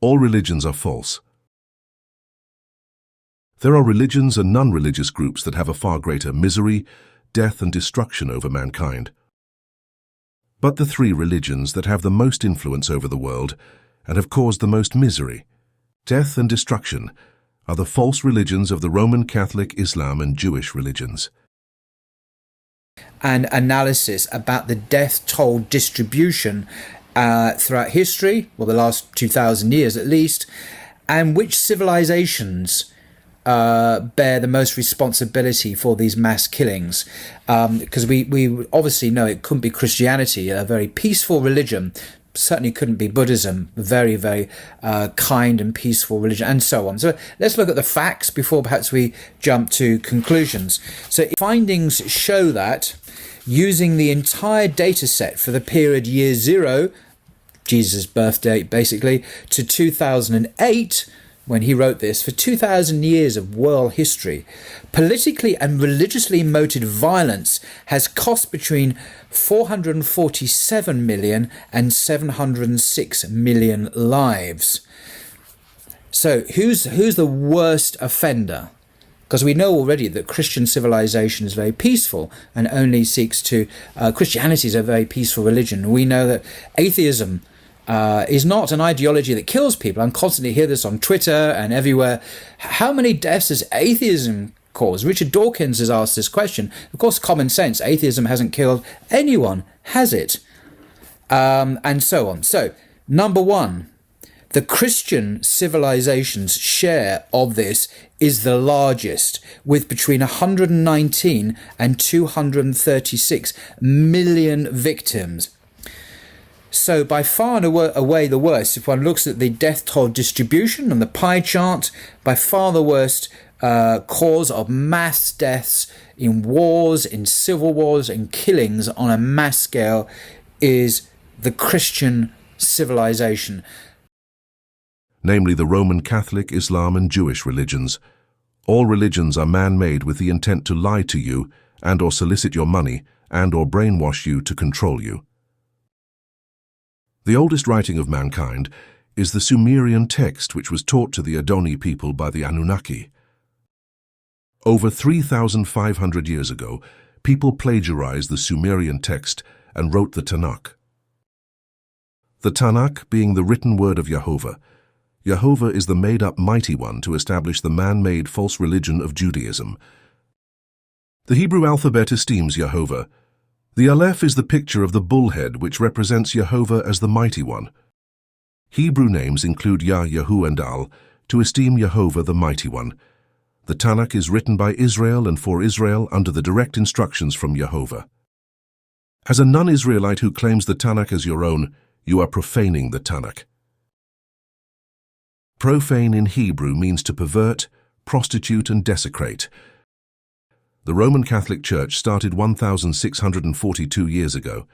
All religions are false. There are religions and non-religious groups that have a far greater misery, death and destruction over mankind. But the three religions that have the most influence over the world and have caused the most misery, death and destruction are the false religions of the Roman Catholic, Islam and Jewish religions. An analysis about the death toll distribution throughout history, well, the last 2,000 years at least, and which civilizations bear the most responsibility for these mass killings. Because we obviously know it couldn't be Christianity, a very peaceful religion. Certainly couldn't be Buddhism, very, very kind and peaceful religion, and so on. So let's look at the facts before perhaps we jump to conclusions. So findings show that using the entire data set for the period year 0, Jesus' birth date basically, to 2008, when he wrote this, for 2,000 years of world history, politically and religiously motivated violence has cost between 447 million and 706 million lives. So who's the worst offender? Because we know already that Christian civilization is very peaceful and only seeks to... Christianity is a very peaceful religion. We know that atheism is not an ideology that kills people. I constantly hear this on Twitter and everywhere. How many deaths has atheism caused? Richard Dawkins has asked this question. Of course, common sense, atheism hasn't killed anyone, has it? And so on. So, number one, the Christian civilization's share of this is the largest, with between 119 and 236 million victims. So by far and away the worst, if one looks at the death toll distribution on the pie chart, by far the worst cause of mass deaths in wars, in civil wars, in killings on a mass scale is the Christian civilization. Namely the Roman Catholic, Islam and Jewish religions. All religions are man-made with the intent to lie to you and or solicit your money and or brainwash you to control you. The oldest writing of mankind is the Sumerian text which was taught to the Adoni people by the Anunnaki. Over 3,500 years ago, people plagiarized the Sumerian text and wrote the Tanakh. The Tanakh being the written word of Jehovah, Jehovah is the made-up mighty one to establish the man-made false religion of Judaism. The Hebrew alphabet esteems Jehovah. The Aleph is the picture of the bullhead which represents Jehovah as the mighty one. Hebrew names include Yah, Yahu and Al to esteem Jehovah the mighty one. The Tanakh is written by Israel and for Israel under the direct instructions from Jehovah. As a non-Israelite who claims the Tanakh as your own, you are profaning the Tanakh. Profane in Hebrew means to pervert, prostitute and desecrate. The Roman Catholic Church started 1,642 years ago.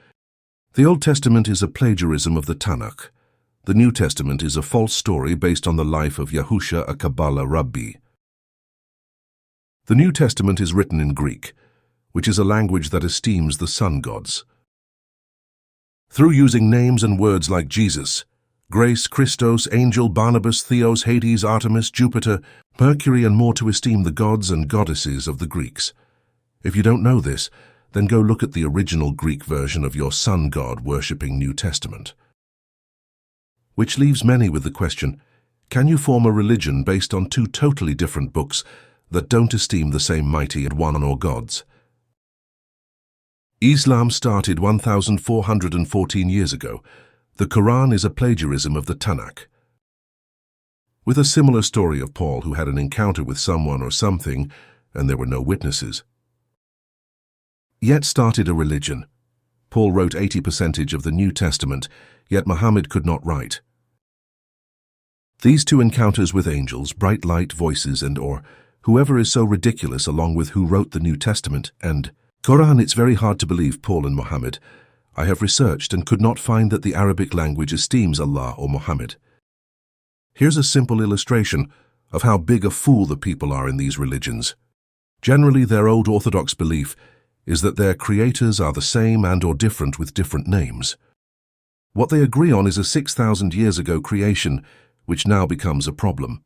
The Old Testament is a plagiarism of the Tanakh. The New Testament is a false story based on the life of Yahusha, a Kabbalah Rabbi. The New Testament is written in Greek, which is a language that esteems the sun gods. Through using names and words like Jesus, Grace, Christos, Angel, Barnabas, Theos, Hades, Artemis, Jupiter, Mercury and more to esteem the gods and goddesses of the Greeks. If you don't know this, then go look at the original Greek version of your sun god worshipping New Testament. Which leaves many with the question, can you form a religion based on two totally different books that don't esteem the same mighty and one or gods? Islam started 1,414 years ago. The Quran is a plagiarism of the Tanakh. With a similar story of Paul who had an encounter with someone or something and there were no witnesses. Yet started a religion. Paul wrote 80% of the New Testament, yet Muhammad could not write. These two encounters with angels, bright light, voices and or whoever is so ridiculous along with who wrote the New Testament and Quran, it's very hard to believe Paul and Muhammad. I have researched and could not find that the Arabic language esteems Allah or Muhammad. Here's a simple illustration of how big a fool the people are in these religions. Generally, their old orthodox belief is that their creators are the same and or different with different names. What they agree on is a 6,000 years ago creation which now becomes a problem.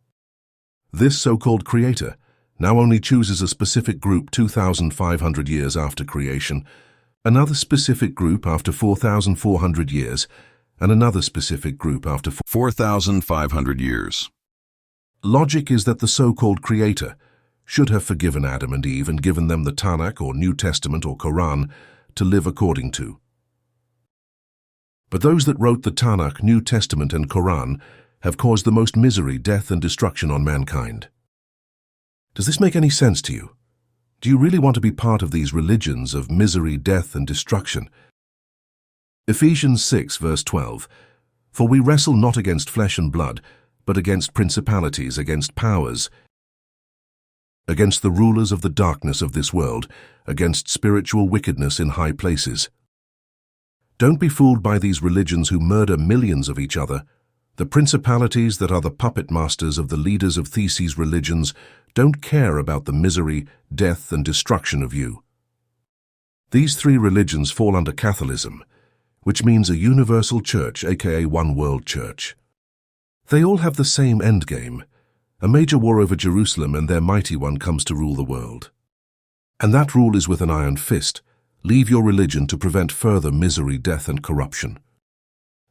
This so-called creator now only chooses a specific group 2,500 years after creation, another specific group after 4,400 years, and another specific group after 4,500 years. Logic is that the so-called creator should have forgiven Adam and Eve and given them the Tanakh or New Testament or Quran to live according to. But those that wrote the Tanakh, New Testament and Quran have caused the most misery, death and destruction on mankind. Does this make any sense to you? Do you really want to be part of these religions of misery, death and destruction? Ephesians 6 verse 12, "For we wrestle not against flesh and blood, but against principalities, against powers, against the rulers of the darkness of this world, against spiritual wickedness in high places." Don't be fooled by these religions who murder millions of each other. The principalities that are the puppet masters of the leaders of these religions don't care about the misery, death and destruction of you. These three religions fall under Catholicism, which means a universal church, aka one world church. They all have the same endgame. A major war over Jerusalem, and their mighty one comes to rule the world. And that rule is with an iron fist. Leave your religion to prevent further misery, death and corruption.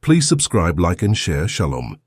Please subscribe, like and share. Shalom.